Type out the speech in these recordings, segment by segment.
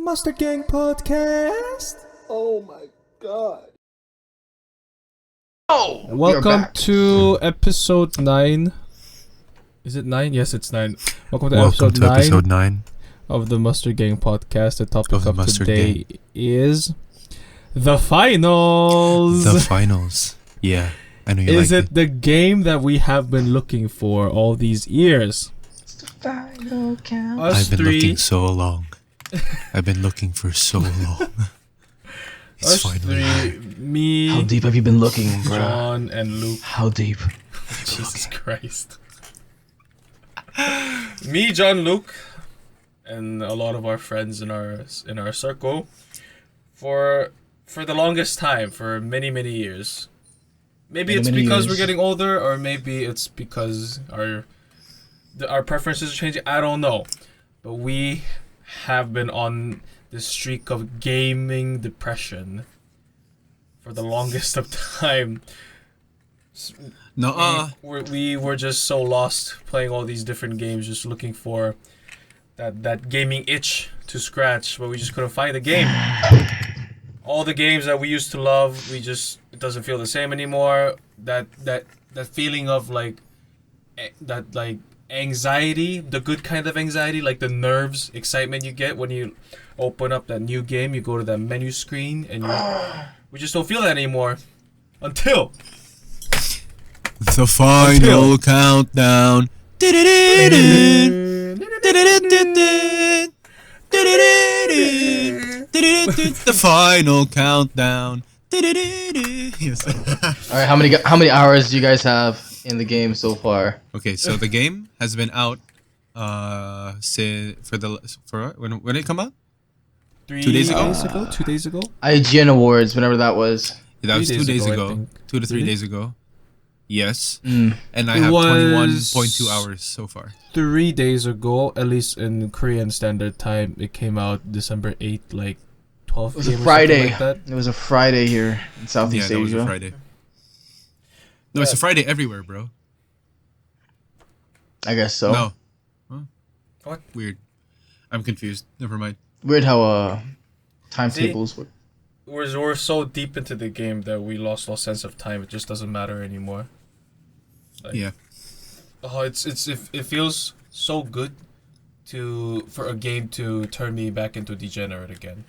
Mustardgang Podcast. Oh my god. Oh! Welcome to episode 9. Is it 9? Yes, it's 9. Welcome to episode 9 of the Mustardgang Podcast. The topic of of the Mustard today is the finals. The finals. Yeah. I know you Is like it the game that we have been looking for all these years? It's the final count. Us I've been three, looking so long. I've been looking for so long. It's us finally three, me, How deep have you been looking, bro? John, and Luke. How deep? Jesus Christ. Me, John, Luke, and a lot of our friends in our circle for the longest time, for many years. Maybe it's Many because years. we're getting older, or maybe it's because our preferences are changing. I don't know, but we have been on this streak of gaming depression for the longest of time. We were just so lost playing all these different games, just looking for that gaming itch to scratch, but we just couldn't find the game. All the games that we used to love, it doesn't feel the same anymore. That feeling of anxiety, the good kind of anxiety, like the nerves, excitement you get when you open up that new game, you go to that menu screen, and we just don't feel that anymore. Until the final countdown. The final countdown. Yes. All right, how many hours do you guys have in the game so far? Okay, so the game has been out for when did it come out? 2 days ago? 2 days ago. IGN Awards, whenever that was. That was 3 2 days I ago. think. 2 to 3 Really? days ago. Yes. Mm. And I It have was 21.2 hours so far. 3 days ago, at least in Korean Standard Time, it came out December 8th, like 12 It was p.m. a or Friday. something like that. It was a Friday here in Yeah, Southeast that was Asia. a Friday. No, it's a Friday everywhere, bro. I guess so. No. Huh? What? Weird. I'm confused. Never mind. Weird how timetables work. We're so deep into the game that we lost all sense of time. It just doesn't matter anymore. Like, Yeah. Oh, it feels so good for a game to turn me back into a degenerate again.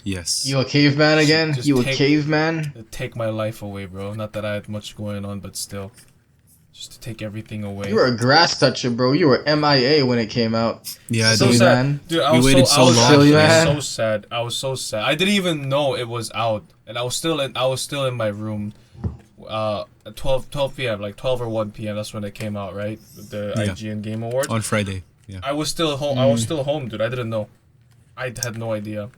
Yes. You a caveman again? Just You a take- caveman? To take my life away, bro. Not that I had much going on, but still, just to take everything away. You were a grass toucher, bro. You were MIA when it came out. Yeah, so dude. sad, man. dude. I We was waited so so long. actually Man. so sad. I was so sad. I didn't even know it was out, and I was still in my room. At 12 p.m. like 12 or 1 p.m. That's when it came out, right? The Yeah. IGN Game Awards. On Friday. Yeah. I was still home. I was still home, dude. I didn't know. I had no idea.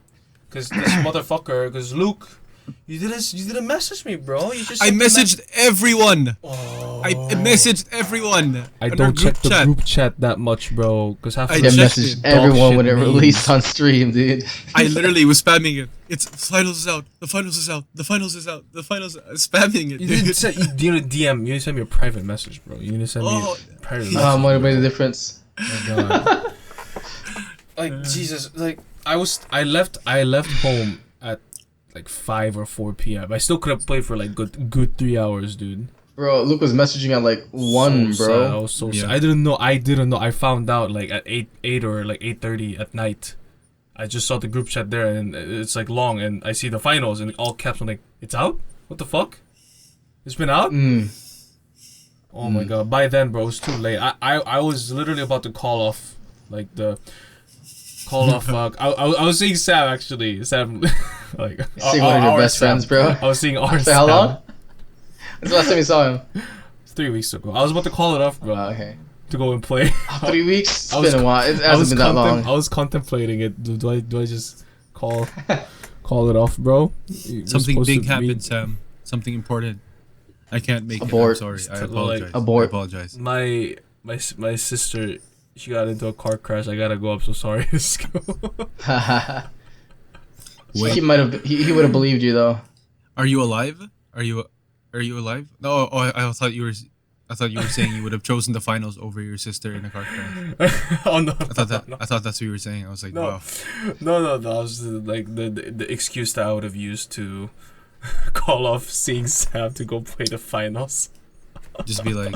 Cause this motherfucker, cause Luke, you didn't message me, bro. You just I sent the messaged everyone. Oh. I messaged everyone. I on our don't check group the chat. group chat that much, bro. Cause half I of Yeah, the checked message it. everyone Dog when it shit released memes. on stream, dude. I literally was spamming it. It's finals is out. The finals is out. The finals is out. The finals. Spamming it. You dude. didn't say you didn't DM. You didn't send me a private message, bro. You didn't send me Oh. a private message. What made the difference? Oh my God. Like Jesus, like I left home at like 5 or 4 p.m. I still could have played for like good 3 hours, dude. Bro, Luke was messaging at like 1, So bro. sad. I was so Yeah. sad. I didn't know. I found out like at 8 or like 8:30 at night. I just saw the group chat there, and it's like long, and I see the finals, and all caps. I'm like, it's out? What the fuck? It's been out? Mm. Oh my God! By then, bro, it was too late. I was literally about to call off, like I was seeing Sam actually. Sam, like Seeing one of your our best Sam. friends, bro. I was seeing our Wait, how Sam. long? When's the last time you saw him? 3 weeks ago. I was about to call it off, bro, Okay. to go and play. 3 weeks? It's I was been a while. It I was hasn't been that long. I was contemplating it. Do I just call it off, bro? We're Something supposed big to happened, meet- Sam. Something important. I can't make Abort. it. I'm sorry. I Like, apologize. abort. I apologize. My sister, she got into a car crash. I gotta go. I'm so sorry. Let's go. Wait. He might have. He would have believed you though. Are you alive? Are you alive? No. Oh, I thought you were. I thought you were saying you would have chosen the finals over your sister in a car crash. Oh no! I thought that's what you were saying. I was like, No. wow. No. That was the excuse that I would have used to call off seeing Sam to go play the finals. Just be like,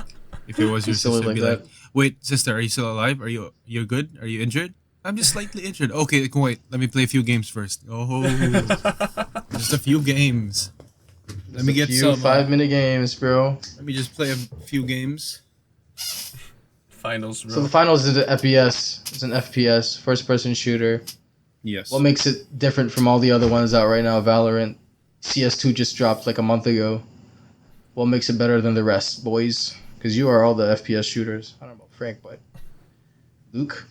if it was your Silly sister, like be that. like, wait, sister, are you still alive? You're good? Are you injured? I'm just slightly injured. Okay, wait. Let me play a few games first. Oh, just a few games. Let me get some. 5-minute games, bro. Let me just play a few games. Finals, bro. So the finals is an FPS. It's an FPS, first-person shooter. Yes. What makes it different from all the other ones out right now? Valorant, CS2 just dropped like a month ago. What makes it better than the rest, boys? Because you are all the FPS shooters. I don't know about Frank, but Luke,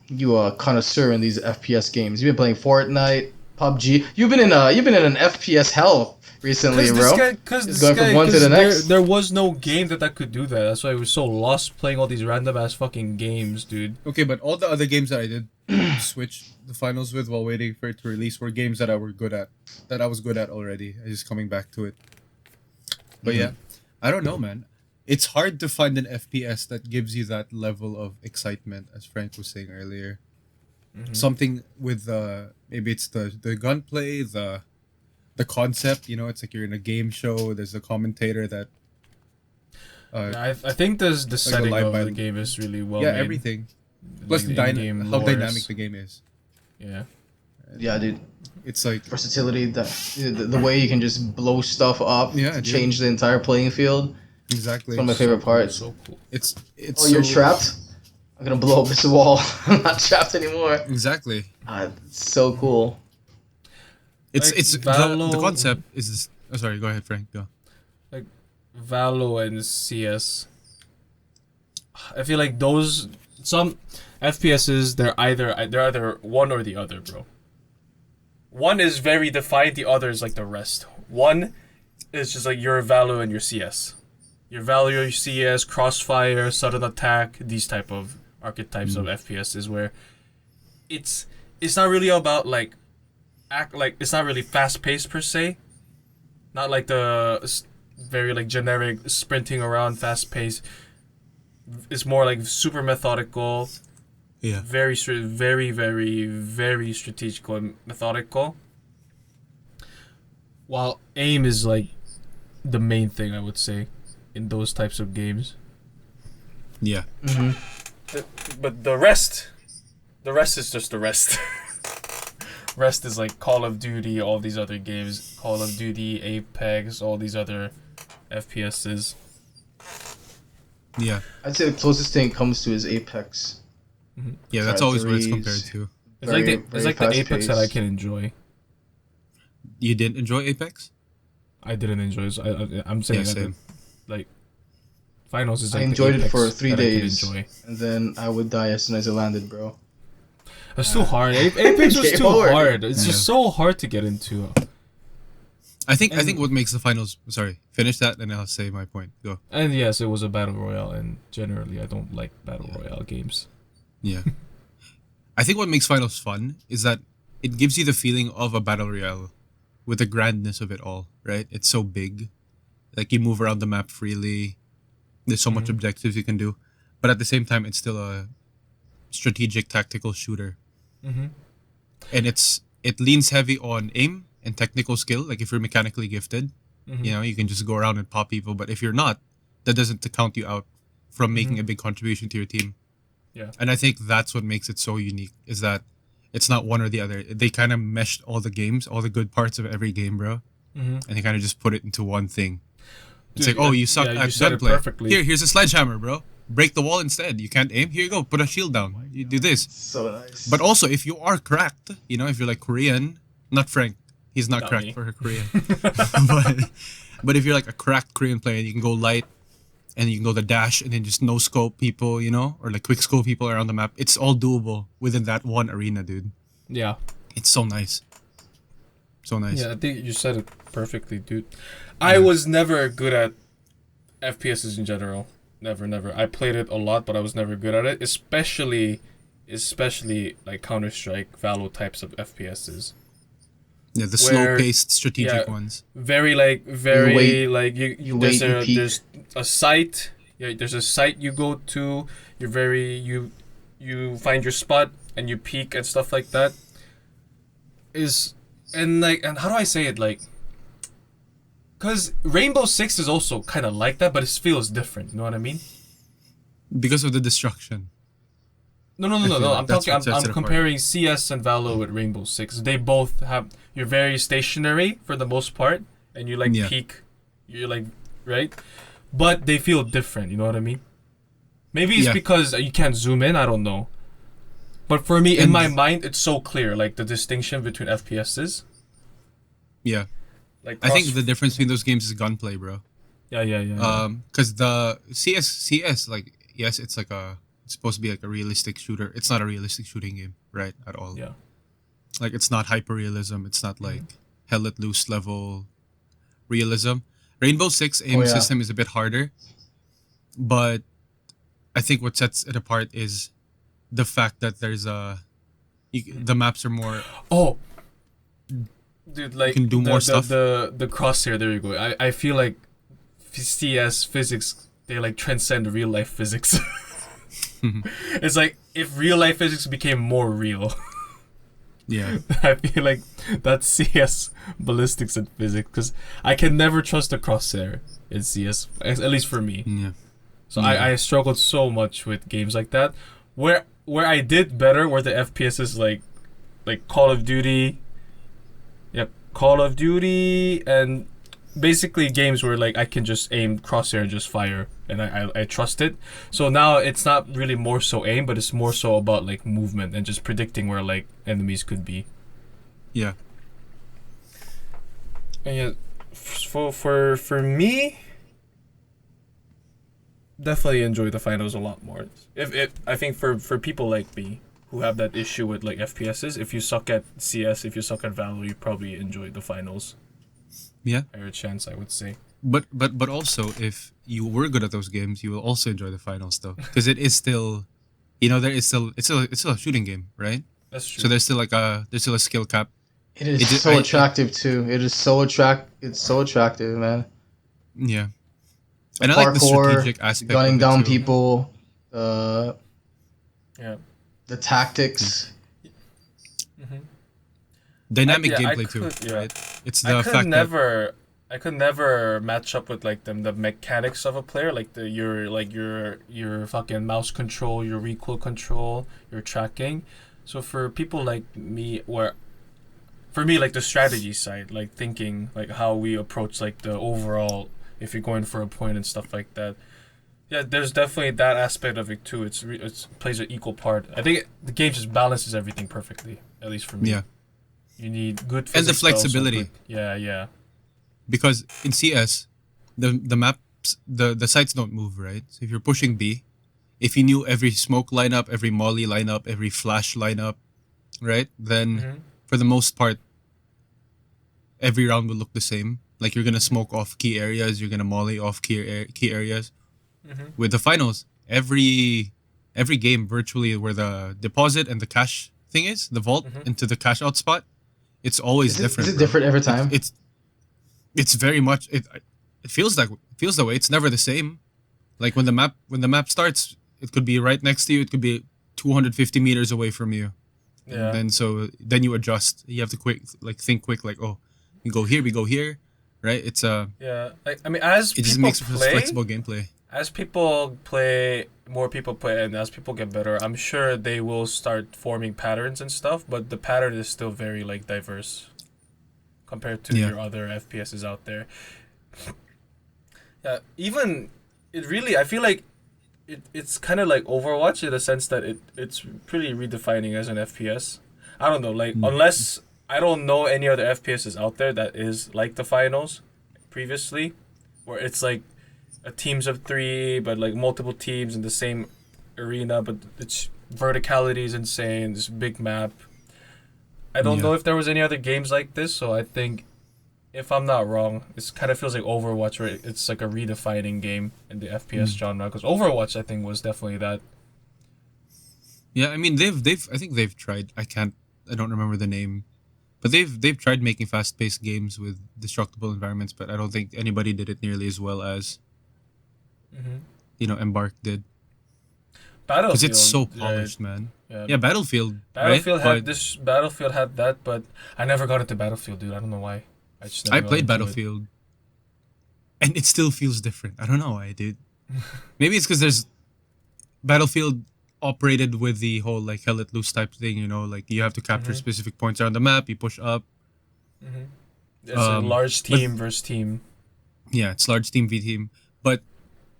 you are a connoisseur in these FPS games. You've been playing Fortnite, PUBG. You've been in an FPS hell recently, bro. Because going from one to the next. There was no game that could do that. That's why I was so lost playing all these random ass fucking games, dude. Okay, but all the other games that I did switch the finals with while waiting for it to release were games that I was good at already. I just coming back to it. But yeah, I don't know, man. It's hard to find an FPS that gives you that level of excitement, as Frank was saying earlier. Something with maybe it's the gunplay, the concept. You know, it's like you're in a game show. There's a commentator that. I think the setting live of by- the game is really well Yeah, made. everything. Plus Like the in-game how lores. dynamic the game is. Yeah. Yeah, dude. It's like Versatility, the way you can just blow stuff up, Yeah, dude. change the entire playing field. exactly. It's one of my favorite parts. So cool. It's Oh, you're trapped? I'm gonna blow up this wall. I'm not trapped anymore. Exactly. It's so cool. It's Like it's Valo- the concept is this. Oh, sorry. Go ahead, Frank. Go. Valo and CS. I feel like some FPSs they're either one or the other, bro. One is very defined, the other is like the rest. One is just like your Valo and your CS. Your Valo, your CS, Crossfire, Sudden Attack, these type of archetypes of FPSs where it's not really about like it's not really fast paced per se. Not like the very like generic sprinting around fast paced. It's more like super methodical, Yeah. very strategical and methodical. While aim is like the main thing, I would say, in those types of games. Yeah. But the rest is just the rest. Rest is like Call of Duty, all these other games, Call of Duty, Apex, all these other FPSs. Yeah. I'd say the closest thing it comes to is Apex. Yeah. That's Sorry, always what it's threes. compared to. It's Very- it's very like the Apex that I fast-paced. can enjoy. You didn't enjoy Apex? I didn't enjoy it. I'm saying Yeah, that same. like finals is I like the enjoyed it Apex for 3 that I can days, enjoy. and then I would die as soon as it landed, bro. It's too hard. Apex was Game too over. hard. It's just so hard to get into. I think what makes the finals. Sorry. Finish that, and I'll say my point. Go. And yes, it was a battle royale, and generally I don't like battle royale games. Yeah. I think what makes finals fun is that it gives you the feeling of a battle royale, with the grandness of it all. Right? It's so big. Like you move around the map freely. There's so much objectives you can do, but at the same time, it's still a strategic tactical shooter. Mm-hmm. And it leans heavy on aim and technical skill. Like if you're mechanically gifted, you know, you can just go around and pop people. But if you're not, that doesn't count you out from making a big contribution to your team. Yeah. And I think that's what makes it so unique, is that it's not one or the other. They kind of meshed all the games, all the good parts of every game, bro. And they kind of just put it into one thing. It's Dude, like, oh, you suck yeah, you at said it gunplay. perfectly. Here's a sledgehammer, bro. Break the wall instead. You can't aim. Here you go. Put a shield down. You do this. So nice. But also, if you are cracked, you know, if you're like Korean, not Frank, he's not Not cracked me. for Korean. but if you're like a cracked Korean player, you can go light, and you can go the dash, and then just no scope people, you know, or like quick scope people around the map. It's all doable within that one arena, dude. Yeah. It's so nice. So nice. Yeah, I think you said it perfectly, dude. I was never good at FPSs in general. Never. I played it a lot, but I was never good at it. Especially like Counter-Strike, Valo types of FPSs. Yeah, the Where- slow-paced strategic yeah. ones. Very wait- like you wait, you peek. there's a site, Yeah, there's a site you go to. You find your spot and you peek and stuff like that. And how do I say it, like, because Rainbow Six is also kind of like that, but it feels different. You know what I mean? Because of the destruction. No. I feel like I'm that's talking. what sets I'm it comparing CS and Valo with Rainbow Six. They both have. You're very stationary for the most part, and you like Yeah. peek. You're like right, but they feel different. You know what I mean? Maybe it's Yeah. because you can't zoom in. I don't know. But for me, in And- my mind, it's so clear, like the distinction between FPSs. Yeah. Like I think cross- the difference between those games is gunplay, bro. yeah. Because the CS, like, yes, it's supposed to be like a realistic shooter. It's not a realistic shooting game, right? At all. Yeah. Like, it's not hyper realism. It's not like hell let loose level realism. Rainbow Six aim yeah. system is a bit harder, but I think what sets it apart is the fact that the maps are more. Oh, dude, like can do more stuff. The crosshair. There you go. I feel like CS physics, they like transcend real life physics. It's like if real life physics became more real. Yeah. I feel like that's CS ballistics and physics, because I can never trust a crosshair in CS, at least for me. Yeah. So Yeah. I struggled so much with games like that. Where I did better were the FPSs like Call of Duty. Yeah, Call of Duty, and basically games where like I can just aim crosshair and just fire, and I trust it. So now it's not really more so aim, but it's more so about like movement and just predicting where like enemies could be. Yeah. And yeah, for me, definitely enjoy the finals a lot more. If I think for people like me who have that issue with like FPSs, if you suck at CS, if you suck at Valor, you probably enjoy the finals. Yeah. Higher chance, I would say. But also, if you were good at those games, you will also enjoy the finals, though, because it is still, it's still a shooting game, right? That's true. So there's still a skill cap. It is It just- so I- attractive too. It is so It's so attractive, man. Yeah. And I like the Parkour, strategic aspect. gunning of it down too. people, yeah. the tactics. Dynamic I gameplay could- too, yeah. right? It's the I fact could never match up with like the mechanics of a player, like your fucking mouse control, your recoil control, your tracking. So for people like me, for me, like the strategy side, like thinking like how we approach like the overall, if you're going for a point and stuff like that. Yeah, there's definitely that aspect of it too. It's plays an equal part. I think the game just balances everything perfectly, at least for me. Yeah. You need good And the physics, but also flexibility. good- Yeah. because in CS, the maps, the sites don't move, right? So if you're pushing B, if you knew every smoke lineup, every molly lineup, every flash lineup, right? Then for the most part, every round will look the same. Like you're gonna smoke off key areas, you're gonna molly off key areas. With the finals, every game virtually where the deposit and the cash thing is, the vault into the cash out spot, it's always different. Is it bro. different every time? It's very much it feels that way. It's never the same. Like when the map starts, it could be right next to you. It could be 250 meters away from you. Yeah. And then you adjust. You have to think quick. Like, oh, we go here, right? It's Yeah. Like I mean, as it just people makes for play, flexible gameplay. as people play, more people play, and as people get better, I'm sure they will start forming patterns and stuff. But the pattern is still very like diverse compared to Yeah. your other FPSs out there. Yeah. Even it really, I feel like it's kind of like Overwatch in the sense that it's pretty redefining as an FPS. I don't know, like unless I don't know any other FPSs out there that is like the finals previously, where it's like a teams of 3, but like multiple teams in the same arena, but its verticality is insane. This big map. I don't Yeah. know if there was any other games like this, so I think, if I'm not wrong, it kind of feels like Overwatch, where it's like a redefining game in the FPS genre. Because Overwatch, I think, was definitely that. Yeah, I mean I think they've tried. I don't remember the name, but they've tried making fast-paced games with destructible environments, but I don't think anybody did it nearly as well as Embark did. Battlefield. Because it's so right? polished, man. Yeah. Yeah, Battlefield. Battlefield right? had this. Battlefield had that, but I never got into Battlefield, dude. I don't know why. I just never I got played into it. Battlefield, and it still feels different. I don't know why, dude. Maybe it's because there's Battlefield operated with the whole like hell let loose type thing. Like you have to capture specific points around the map. You push up. It's a large team versus team. Yeah, it's large team v team, but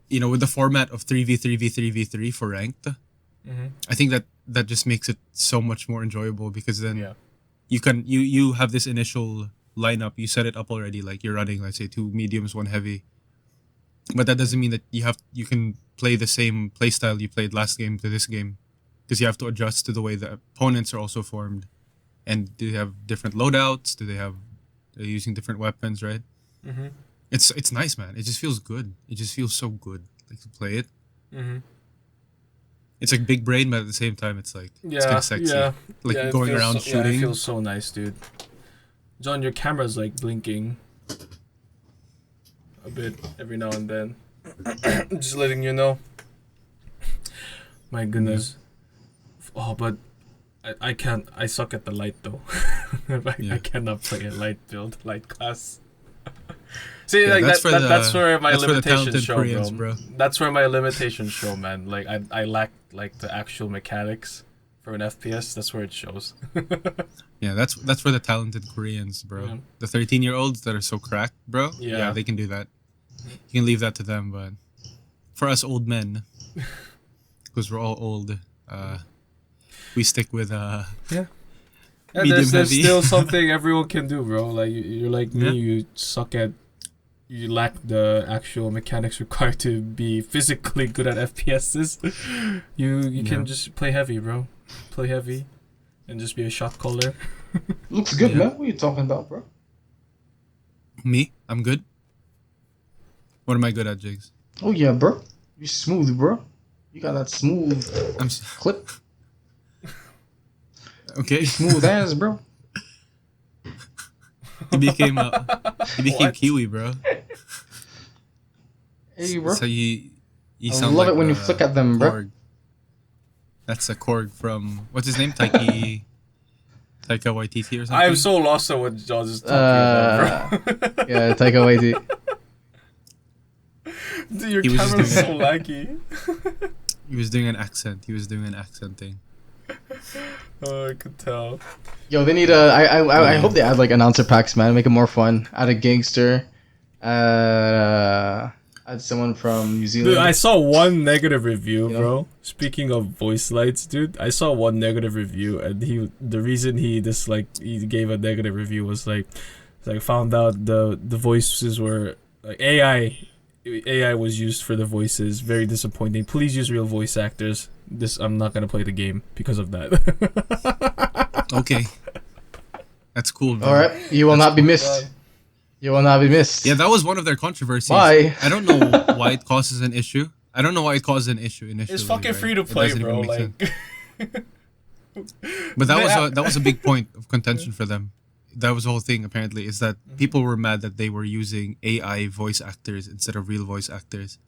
with the format of 3v3v3v3 for ranked, I think that just makes it so much more enjoyable because then you have this initial lineup, you set it up already, like you're running, let's say 2 mediums, 1 heavy, but that doesn't mean that you can play the same playstyle you played last game to this game, because you have to adjust to the way the opponents are also formed, and do they have different loadouts? They're using different weapons, right? It's nice, man. It just feels good. It just feels so good, like to play it. It's like big brain, but at the same time, it's like it's kind of sexy. Like going around shooting. Yeah, it feels so nice, dude. John, your camera's like blinking a bit every now and then. Just letting you know. My goodness. Oh, but I can't. I suck at the light though. I cannot play a light build, light class. See, like that's where my limitations show, Koreans, bro. That's where my limitations show, man. Like I lack like the actual mechanics for an FPS. That's where it shows. Yeah, that's for the talented Koreans, bro. Yeah. The 13-year-olds that are so cracked, bro. Yeah, they can do that. You can leave that to them, but for us old men, because we're all old, we stick with medium there's heavy. Still something everyone can do, bro. Like you're like me, you lack the actual mechanics required to be physically good at FPSs. You can just play heavy, bro. Play heavy, and just be a shot caller. Looks good, man. What are you talking about, bro? Me? I'm good. What am I good at, Jigs? Oh yeah, bro. You're smooth, bro. You got that smooth clip. Okay. Smooth ass, bro. He became Kiwi, bro. Hey, bro. So you I sound love like it when you flick at them, bro. Korg. That's a Korg from what's his name? Taika Waititi or something. I'm so lost on what John is talking about, bro. Yeah, Taika Waititi. Dude, your camera's so laggy. He was doing an accent. He was doing an accent thing. Oh, I could tell. Yo, they need I hope they add like announcer packs, man. Make it more fun. Add a gangster. Add someone from New Zealand. Dude, I saw one negative review, bro. Speaking of voice lights, dude, I saw one negative review, and the reason he gave a negative review was like found out the voices were like AI was used for the voices. Very disappointing. Please use real voice actors. I'm not gonna play the game because of that. Okay, that's cool, bro. All right, you will not be missed. You will not be missed. Yeah, that was one of their controversies. Why? I don't know why it causes an issue. I don't know why it caused an issue initially. It's fucking free to play, bro. Like, but that was a big point of contention for them. That was the whole thing. Apparently, is that people were mad that they were using AI voice actors instead of real voice actors,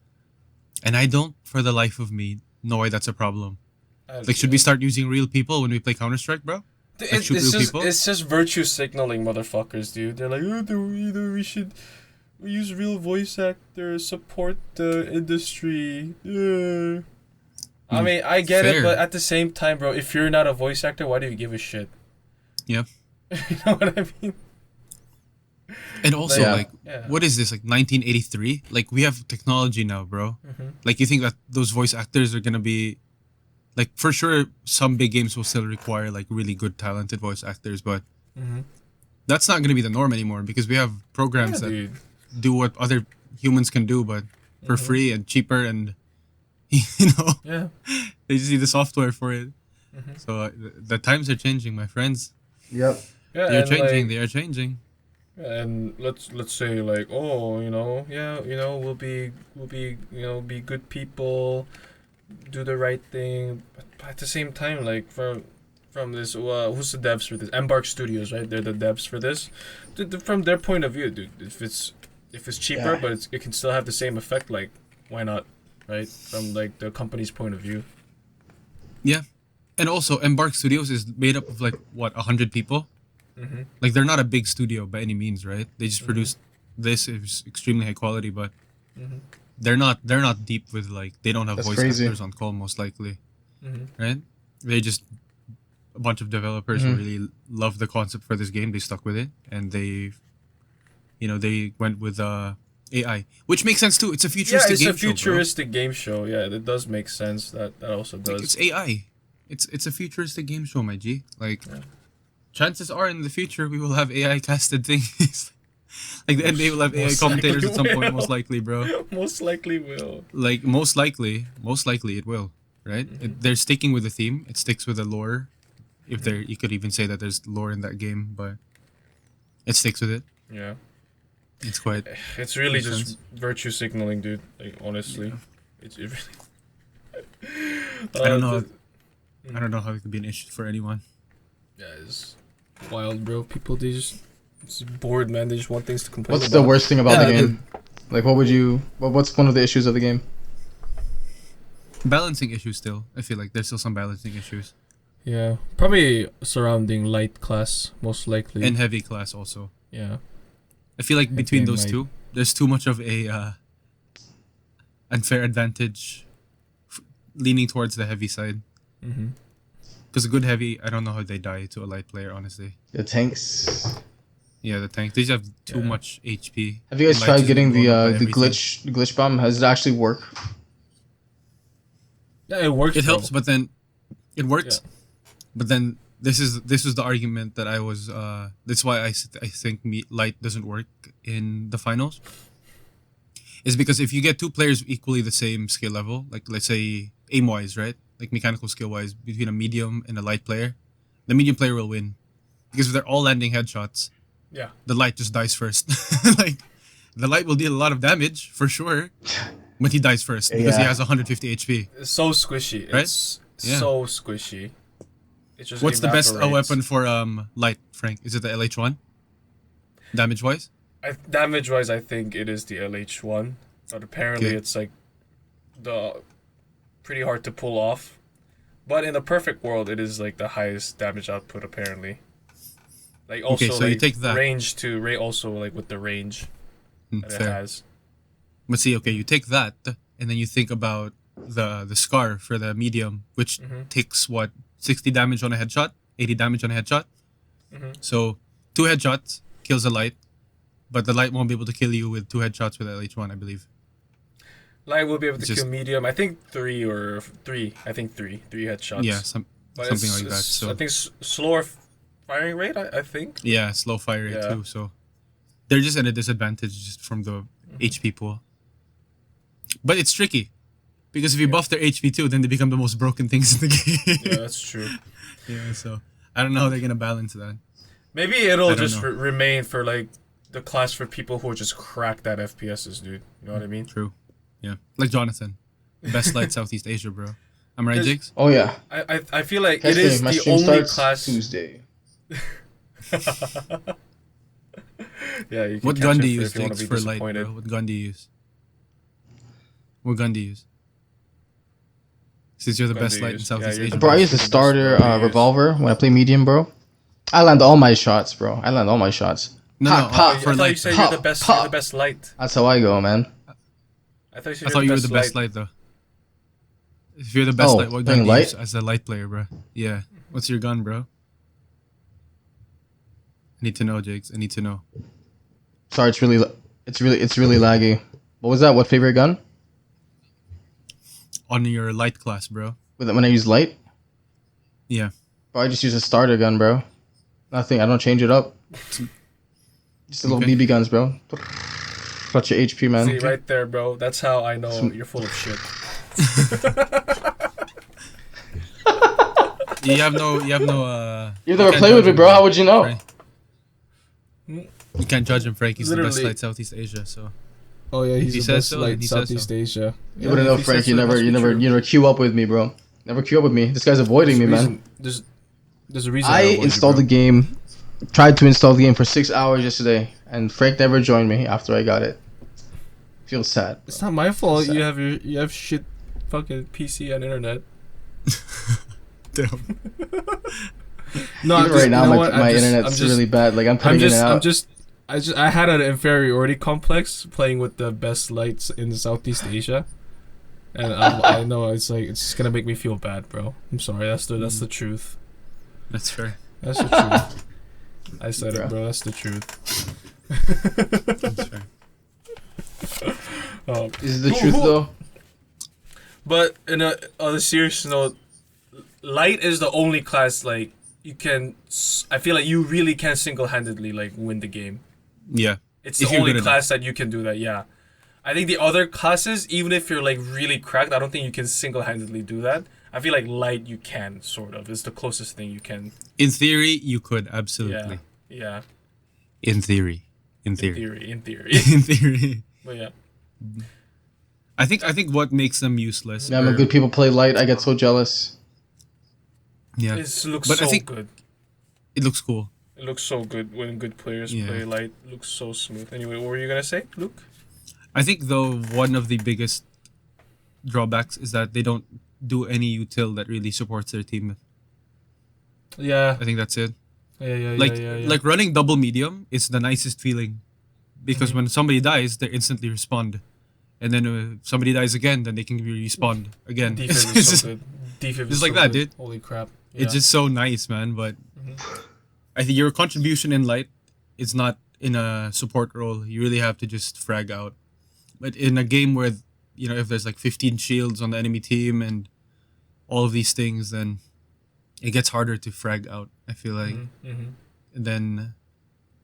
and I don't, for the life of me, know why that's a problem. Like, should we start using real people when we play Counter-Strike, bro? Like, it's just virtue signaling, motherfuckers, dude. They're like, we should use real voice actors, support the industry. Yeah. I mean, I get it, but at the same time, bro, if you're not a voice actor, why do you give a shit? Yep. You know what I mean? And also, what is this, like 1983? Like, we have technology now, bro. Like, you think that those voice actors are gonna be, like, for sure, some big games will still require, like, really good, talented voice actors, but that's not gonna be the norm anymore because we have programs that do what other humans can do, but for free and cheaper, and, they just need the software for it. So, the times are changing, my friends. Yep. Yeah, they are changing. And let's say like, oh, we'll be be good people, do the right thing, but at the same time, like from this, who's the devs for this? Embark Studios, right? They're the devs for this. From their point of view, dude, if it's cheaper, but it can still have the same effect, like, why not, right? From like the company's point of view. Yeah, and also Embark Studios is made up of like what 100 people. Mm-hmm. Like they're not a big studio by any means, right? They just produce this is extremely high quality, but Mm-hmm. they're not deep with like they don't have That's voice crazy. actors on call most likely, Mm-hmm. right? They just a bunch of developers who Mhm. really love the concept for this game. They stuck with it and they went with AI, which makes sense too. It's a Yeah, futuristic it's a game show, bro. futuristic game show. Yeah, that does make sense. That also Like, does. it's AI. It's a futuristic game show, my G. Like, Yeah. chances are in the future we will have AI casted things. Like the NBA will have AI Most commentators likely at some point, will. most likely, bro. Most likely will. Like most likely it will, right? They're sticking with the theme. It sticks with the lore. If there, you could even say that there's lore in that game, but it sticks with it. Yeah. It's quite. It's really Makes just sense. virtue signaling, dude. Like honestly, it really. I don't know. the- I don't know how it could be an issue for anyone. Yeah, it's wild, bro. People they just it's bored, man. They just want things to complain What's about. the worst thing about Yeah, the game? Like, what would you? What's one of the issues of the game? Balancing issues still. I feel like there's still some balancing issues. Yeah, probably surrounding light class, most likely. And heavy class also. yeah, I feel like between Heavy those might- two, there's too much of a unfair advantage leaning towards the heavy side. mm-hmm. Because a good heavy, I don't know how they die to a light player, honestly. The tanks. Yeah, the tank. They just have too Yeah. much HP. Have you guys Light tried just getting blown up by the everything. glitch bomb? Has it actually work? Yeah, it works. It bro. helps, but then it works. But then this was the argument that I was. That's why I think light doesn't work in the finals. Is because if you get two players equally the same skill level, like let's say aim wise, right, like mechanical skill wise, between a medium and a light player, the medium player will win, because if they're all landing headshots, Yeah. the light just dies first. Like the light will deal a lot of damage for sure, but he dies first because he Yeah. has 150 HP. It's so squishy. Right? It's Yeah. so squishy. It just What's the best evaporates. weapon for light, Frank? Is it the LH1? Damage wise? Damage wise, I think it is the LH1, but apparently Okay. it's like the pretty hard to pull off. But in the perfect world, it is like the highest damage output apparently. Like also Okay, so you like take that. range to also like with the range that it Fair. has. But see, okay, you take that and then you think about the scar for the medium, which Mhm. takes what 60 damage on a headshot, 80 damage on a headshot. Mhm. So 2 headshots kills the light, but the light won't be able to kill you with 2 headshots with LH1, I believe. Light will be able to It's just- kill medium. I think three three headshots. Yeah, But something it's- like that. it's- So I think slower firing rate. I think. yeah, slow fire rate Yeah. too. So they're just at a disadvantage just from the HP pool. But it's tricky because if you buff their HP too, then they become the most broken things in the game. Yeah, that's true. Yeah, so I don't know how they're gonna balance that. Maybe it'll I don't just know. remain for like the class for people who are just cracked at FPSs, dude. You know what I mean? True. Yeah, like Jonathan, best light Southeast Asia, bro. I'm right, Because- Jigs. Oh yeah. I feel like Catch it is my the stream only starts class. Tuesday. Yeah, you can What catch gun it do you if use, you wanna Jigs, be for light, disappointed. bro? What gun do you use? What gun do you use? Since you're the Gun best do you light in use? Southeast Yeah, Asia. Bro, I use the Best starter gun to use. revolver when I play medium, bro. I land all my shots, bro. I land all my shots. No, Pop, no, pop. I for thought you light. said Pop, you're the best. pop. You're the best light. That's how I go, man. I thought you said I thought you were the best light. light though. If you're the best Oh, light, what gun playing do you light? use as a light player, bro? Yeah. What's your gun, bro? I need to know, Jigs. I need to know. Sorry, it's really laggy. What was that? What favorite gun? On your light class, bro. When I use light? Yeah. Bro, I just use a starter gun, bro. Nothing. I don't change it up. Just a little Okay. BB guns, bro. Such your HP, man. See right there, bro. That's how I know you're full of shit. You have no. You've never can't played with judge me, him, bro. How would you know? Frank. You can't judge him, Frank. He's the best Literally. light Southeast Asia. So Oh yeah, he's He the says best so, light and he says Southeast so. Asia. You wouldn't know, Frank. You never queue up with me, bro. Never queue up with me. This guy's avoiding me, man. There's a reason. I installed the game, tried to install the game for 6 hours yesterday, and Frank never joined me after I got it. Feels sad. Bro. It's not my fault. Sad. You have shit, fucking PC and internet. Damn. No, Even right now, my internet's really bad. Like I'm cutting in and out. I had an inferiority complex playing with the best lights in Southeast Asia, and I know it's just gonna make me feel bad, bro. I'm sorry. That's the truth. That's fair. That's the truth. I said it, bro. That's the truth. That's fair. Is it the truth though? But on a serious note, light is the only class like you can. I feel like you really can single-handedly like win the game. Yeah. It's the only class that you can do that. Yeah, I think the other classes, even if you're like really cracked, I don't think you can single-handedly do that. I feel like light you can sort of. It's the closest thing you can. In theory, you could absolutely. Yeah. In theory. In theory. In theory. But yeah. I think what makes them useless. Yeah, when good people play light, I get so jealous. Yeah. It looks But so I think good. It looks cool. It looks so good when good players play light. It looks so smooth. Anyway, what were you gonna say, Luke? I think though one of the biggest drawbacks is that they don't do any util that really supports their team. Yeah. I think that's it. Yeah. Like running double medium is the nicest feeling, because when somebody dies, they instantly respawn, and then if somebody dies again, then they can respawn again. Defib is so good. Defib is just like so that, good. dude. Holy crap! Yeah. It's just so nice, man. But I think your contribution in light is not in a support role. You really have to just frag out. But in a game where, if there's like 15 shields on the enemy team and all of these things, then it gets harder to frag out, I feel like. And then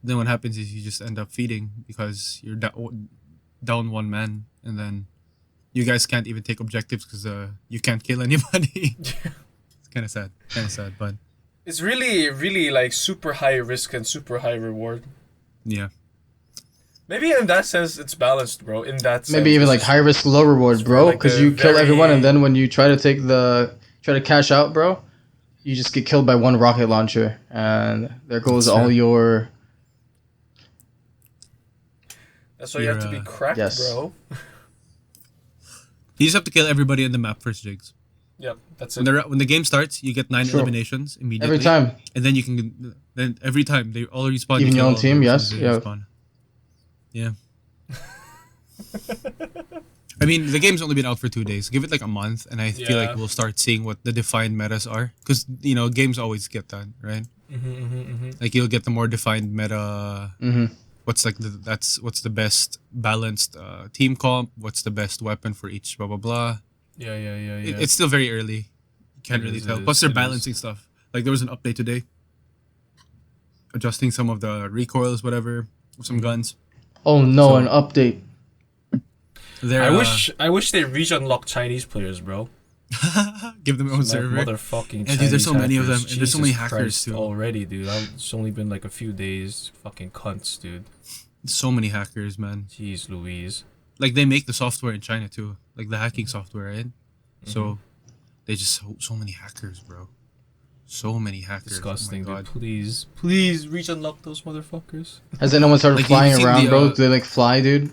what happens is you just end up feeding because you're down one man, and then you guys can't even take objectives because you can't kill anybody. It's kind of sad, but it's really, really like super high risk and super high reward. Yeah. Maybe in that sense it's balanced, bro. In that sense, maybe even like high risk, low reward, bro. Because you kill everyone, and then when you try to cash out, bro, you just get killed by one rocket launcher, and there goes all your. That's why you have to be cracked, bro. You just have to kill everybody in the map first, Jigs. Yep, that's it. When the game starts, you get 9 eliminations immediately. Every time. And then every time they all respawn. Even your own team, yes. Yeah. Yeah. I mean, the game's only been out for 2 days. Give it like a month, and I feel like we'll start seeing what the defined metas are. Because, games always get that, right? Like, you'll get the more defined meta. What's what's the best balanced team comp? What's the best weapon for each blah, blah, blah. Yeah. It's still very early. You can't really tell. Plus, they're balancing stuff. Like, there was an update today. Adjusting some of the recoils, whatever, of some guns. Oh no, an update. I wish they unlock Chinese players, bro. Give them their own server. Motherfucking Chinese there's so many of them, and there's so many Jesus hackers Christ, too. Already, dude. It's only been like a few days. Fucking cunts, dude. So many hackers, man. Jeez Louise. Like, they make the software in China too, like the hacking software, right? So they just so many hackers, bro. So many hackers. Disgusting, oh my God. Dude. Please reach unlock those motherfuckers. Has anyone started Like, flying you've seen around, bro? Do they like fly, dude?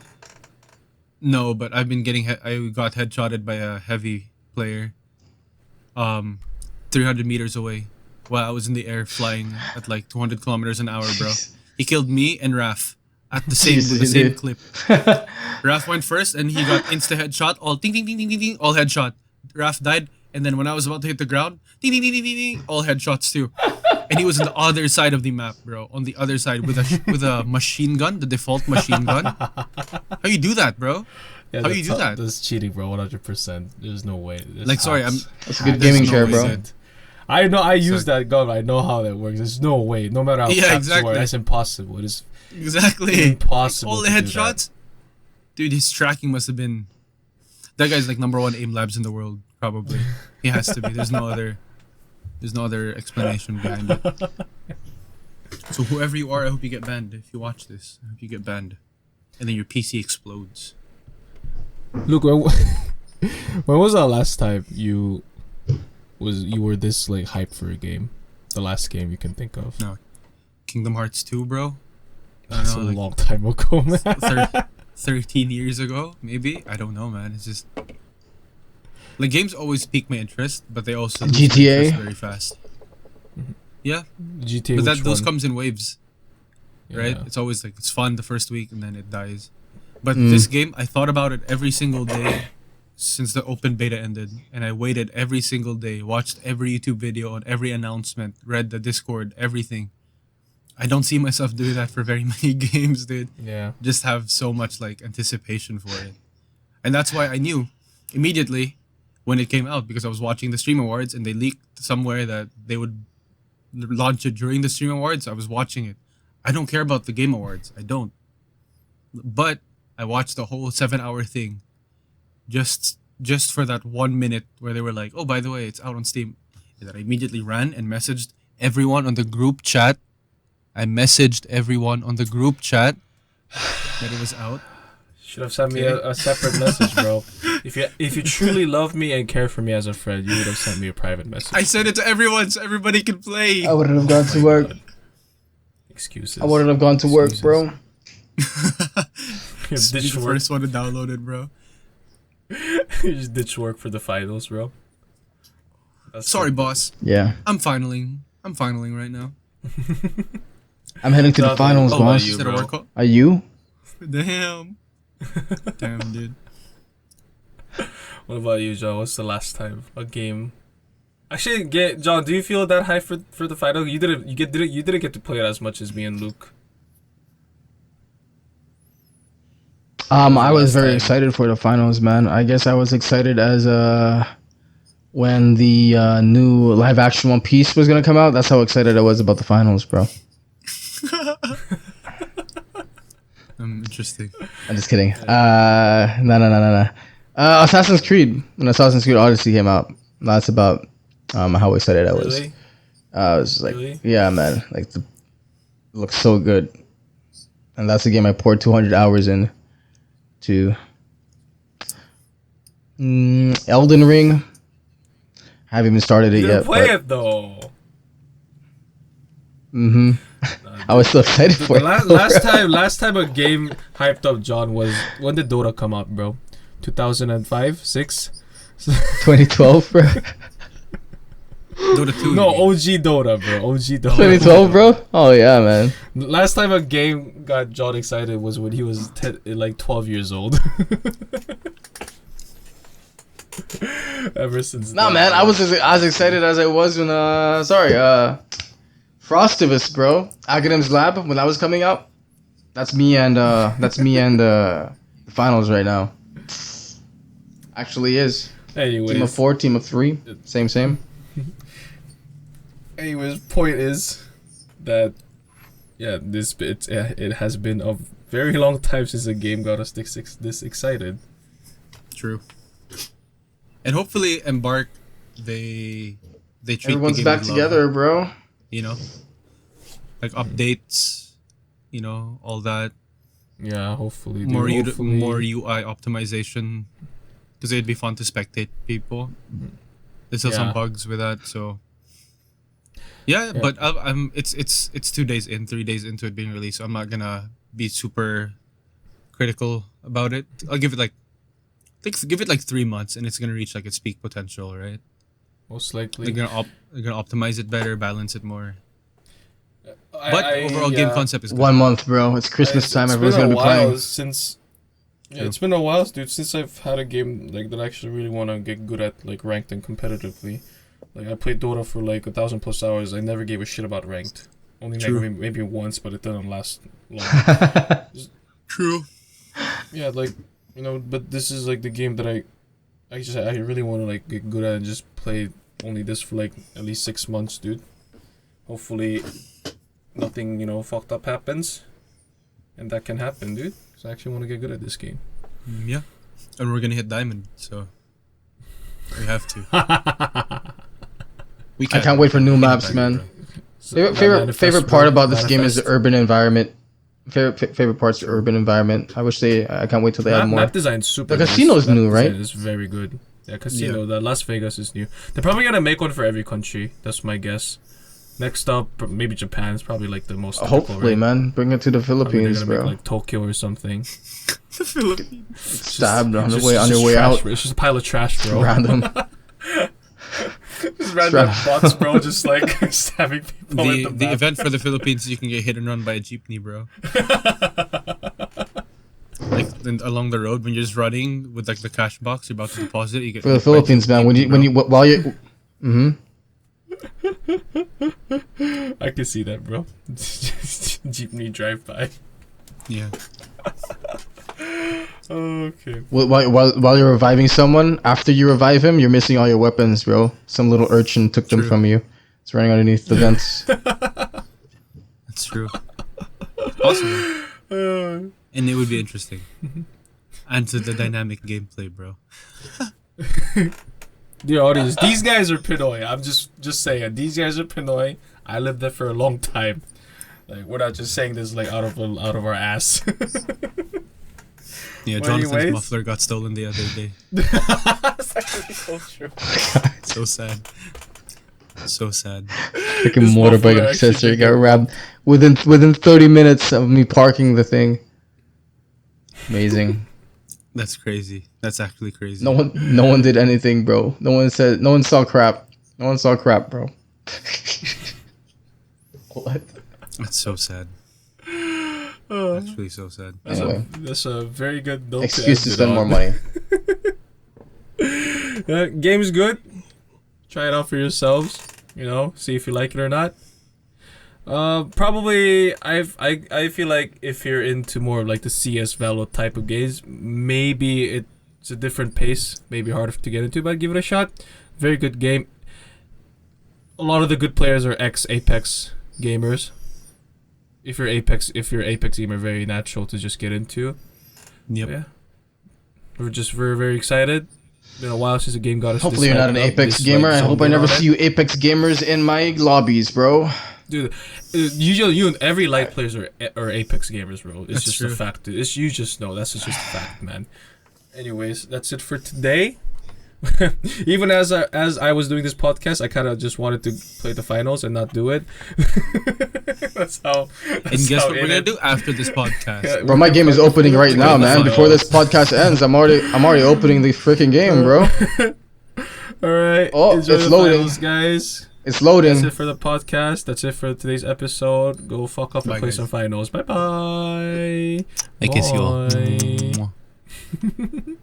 No, but I've been getting. I got headshotted by a heavy player, 300 meters away, while I was in the air flying at like 200 kilometers an hour, bro. He killed me and Raf at the same with the same clip. Raf went first, and he got insta headshot. All ding ding ding ding ding ding. All headshot. Raf died, and then when I was about to hit the ground, ding ding ding ding ding ding. All headshots too. And he was on the other side of the map, bro. On the other side with a machine gun, the default machine gun. How you do that, bro? Yeah, how you do that? That's cheating, bro. 100%. There's no way. That's a good gaming chair, bro. I know. I use that gun. I know how that works. There's no way. No matter how fast you are, that's impossible. It is impossible. All the headshots, dude. His tracking must have been. That guy's like #1 aim labs in the world, probably. He has to be. There's no other explanation behind it. So whoever you are, I hope you get banned. If you watch this, I hope you get banned, and then your PC explodes. Look, when was the last time you were this like hyped for a game? The last game you can think of? No, Kingdom Hearts 2, bro. That's a long time ago, man. 13 years ago, maybe. I don't know, man. It's just like games always pique my interest, but they also lose my GTA? interest very fast. Yeah, GTA, but which those one? comes in waves, right? Yeah. It's always like it's fun the first week and then it dies. But Mm. this game, I thought about it every single day since the open beta ended, and I waited every single day, watched every YouTube video on every announcement, read the Discord, everything. I don't see myself doing that for very many games, dude. Yeah. Just have so much like anticipation for it, and that's why I knew immediately when it came out because I was watching the Stream Awards and they leaked somewhere that they would launch it during the Stream Awards. I was watching it. I don't care about the Game Awards. I don't. But I watched the whole 7-hour thing just for that 1 minute where they were like, "Oh, by the way, it's out on Steam." And then I immediately ran and messaged everyone on the group chat. I messaged everyone on the group chat that it was out. Should have sent me a separate message, bro. If you truly love me and care for me as a friend, you would have sent me a private message. I sent it to everyone so everybody can play. I wouldn't have gone to work. Excuses. I wouldn't have gone to work, bro. You Be ditch the work. first one to download it, bro. You just ditch work for the finals, bro. That's Sorry, boss. Yeah. I'm finaling right now. I'm heading to the Nothing. finals, Oh, boss. you, Is that a bro. workout? Are you? Damn. Damn, dude. What about you, John? What's the last time a game? Actually, John, do you feel that high for the final? You didn't get to play it as much as me and Luke. I was last very time? excited for the finals, man. I guess I was excited as when the new live action One Piece was gonna come out. That's how excited I was about the finals, bro. Interesting. I'm just kidding. No. Assassin's Creed. When Assassin's Creed Odyssey came out, that's about how excited I was. Really? I was just like, Really? yeah, man. Like, it looks so good. And that's the game I poured 200 hours in to. Elden Ring. Haven't even started it You yet. didn't play but, it though. Mm-hmm. I was so excited for The it. last time a game hyped up John was when did Dota come out, bro? 2005, 6. 2012, bro. Dota 2. No, you mean. OG Dota, bro. OG Dota. 2012, bro. Oh yeah, man. Last time a game got John excited was when he was like 12 years old. Ever since. No, then, man. bro. I was as excited as I was when Frostivus, bro. Akadem's Lab when that was coming out. That's me and the finals right now. Actually is. Anyways. Team of 4, team of 3. Same. Anyways, point is that it has been a very long time since a game got us this excited. True. And hopefully, Embark, they treat Everyone's the game back with love, together, bro. you know, like updates, you know, all that. Yeah, hopefully. More dude, more UI optimization, because it'd be fun to spectate people. There's still some Yeah. bugs with that, so. Yeah, but it's 2 days in, 3 days into it being released, so I'm not gonna be super critical about it. I'll give it like 3 months, and it's gonna reach like its peak potential, right? Most likely. They're gonna optimize it better, balance it more. But overall game concept is good. 1 month, bro. It's Christmas time. Everyone's gonna be playing. Since. Yeah, True. it's been a while, dude. Since I've had a game like that I actually really want to get good at, like ranked and competitively. Like I played Dota for like 1,000+ hours. I never gave a shit about ranked. Only like, True. maybe once, but it didn't last long. True. Yeah, like but this is like the game that I really want to like get good at and just play only this for like at least 6 months, dude. Hopefully, nothing fucked up happens, and that can happen, dude. So I actually want to get good at this game. Yeah, and we're gonna hit diamond, so we have to. We I can't wait for new maps, Diamond, man. So, Favorite part about this game is the urban environment. Favorite part's the urban environment. I can't wait till they add more. Map design's super. The nice. casino's Map new, right? design is very good. Yeah, casino. The Las Vegas is new. They're probably gonna make one for every country. That's my guess. Next up, maybe Japan. It's probably like the most typical, Hopefully, right? man, bring it to the Probably they're Philippines, gonna make, bro. like Tokyo or something. The Philippines. Stabbed on Just- your way just trash, out. bro. It's just a pile of trash, bro. Random. Just random bots, bro. Just like stabbing people. The event for the Philippines, you can get hit and run by a jeepney, bro. Like along the road when you're just running with like the cash box, you're about to deposit. You get For the hit by a Philippines, man. jeepney, bro. While you. I can see that, bro. Jeepney drive by. Yeah. Okay. While you're reviving someone, after you revive him, you're missing all your weapons, bro. Some little urchin took them True. from you. It's running underneath the vents. That's true. It's possible. And it would be interesting. And to the dynamic gameplay, bro. Dear audience, these guys are Pinoy. I'm just saying, these guys are Pinoy. I lived there for a long time. Like, we're not just saying this like out of our ass. Yeah, Well, Jonathan's anyways. muffler got stolen the other day. That's actually so true. So sad. So sad. Freaking This muffler motorbike actually accessory did got that. robbed within 30 minutes of me parking the thing. Amazing. That's crazy. That's actually crazy. No one did anything, bro. No one saw crap. No one saw crap, bro. What? That's so sad. That's really so sad. Anyway, That's a very good note. excuse to end it spend on. more money. Game's good. Try it out for yourselves. You know, see if you like it or not. Probably I feel like if you're into more of like the CS Valo type of games, maybe it's a different pace, maybe harder to get into, but give it a shot. Very good game. A lot of the good players are ex-Apex gamers. If you're Apex gamer, very natural to just get into. Yep. Yeah. We're just very, very excited. Been a while since the game got us. Hopefully you're this not an hyped up, Apex this, gamer. like, I hope I zoned in never on see it. you Apex gamers in my lobbies, bro. Dude, usually you and every light players are Apex gamers, bro. It's That's just true. a fact. Dude. You just know. That's just a fact, man. Anyways, that's it for today. Even as I was doing this podcast, I kind of just wanted to play the finals and not do it. That's how. And guess what we're gonna do after this podcast? Bro, my game is opening right now, man. Before this podcast ends, I'm already opening the freaking game, bro. All right. Oh, enjoy it's the loading. finals, guys. It's That's loading. it for the podcast. That's it for today's episode. Go fuck off and Bye, play guys. some finals. Bye bye. I kiss you all. Bye. Mwah.